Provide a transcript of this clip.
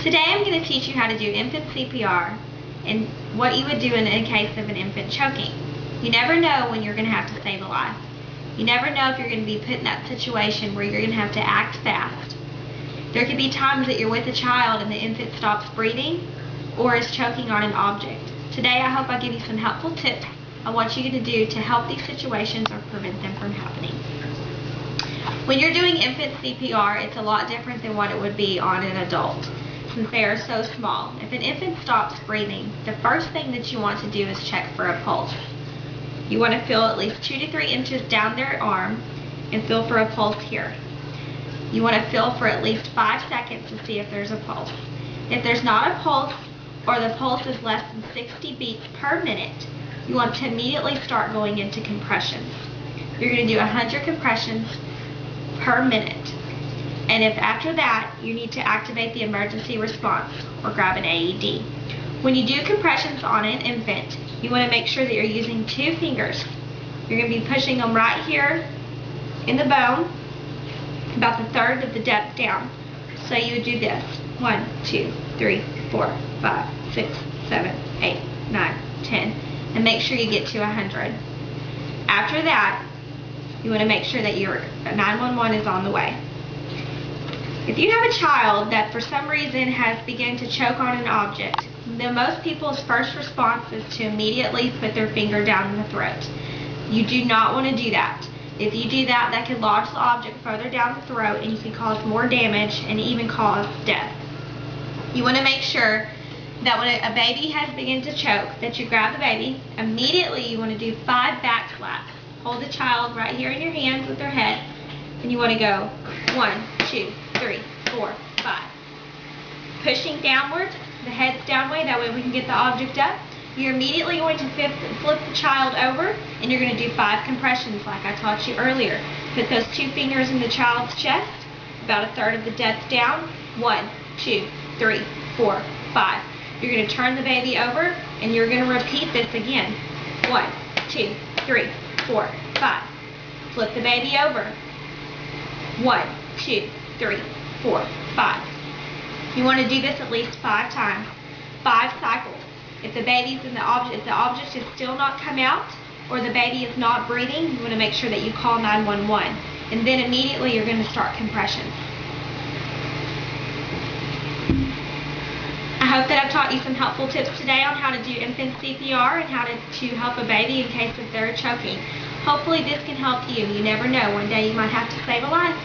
Today I'm going to teach you how to do infant CPR and what you would do in case of an infant choking. You never know when you're going to have to save a life. You never know if you're going to be put in that situation where you're going to have to act fast. There could be times that you're with a child and the infant stops breathing or is choking on an object. Today I hope I give you some helpful tips on what you're going to do to help these situations or prevent them from happening. When you're doing infant CPR, it's a lot different than what it would be on an adult, since they are so small. If an infant stops breathing, the first thing that you want to do is check for a pulse. You want to feel at least 2 to 3 inches down their arm and feel for a pulse here. You want to feel for at least 5 seconds to see if there's a pulse. If there's not a pulse, or the pulse is less than 60 beats per minute, you want to immediately start going into compressions. You're going to do 100 compressions per minute. And if after that you need to activate the emergency response or grab an AED. When you do compressions on an infant, you want to make sure that you're using 2 fingers. You're going to be pushing them right here in the bone, about the third of the depth down. So you would do this: 1, 2, 3, 4, 5, 6, 7, 8, 9, 10, and make sure you get to 100. After that, you want to make sure that your 911 is on the way. If you have a child that for some reason has begun to choke on an object, then most people's first response is to immediately put their finger down in the throat. You do not want to do that. If you do that, that could lodge the object further down the throat and you can cause more damage and even cause death. You want to make sure that when a baby has begun to choke, that you grab the baby. Immediately you want to do 5 back slaps. Hold the child right here in your hands with their head, and you want to go 1, 2, 3, 4, 5. Pushing downward, the head's downward, that way we can get the object up. You're immediately going to flip the child over, and you're going to do 5 compressions like I taught you earlier. Put those 2 fingers in the child's chest, about a third of the depth down. 1, 2, 3, 4, 5. You're going to turn the baby over, and you're going to repeat this again. 1, 2, 3, 4, 5. Flip the baby over. 1, 2, 3, 4, 5. You want to do this at least 5 times, 5 cycles. If the baby's in the object, if the object is still not come out, or the baby is not breathing, you want to make sure that you call 911, and then immediately you're going to start compressions. I hope that I've taught you some helpful tips today on how to do infant CPR and how to help a baby in case if they're choking. Hopefully this can help you. You never know, one day you might have to save a life.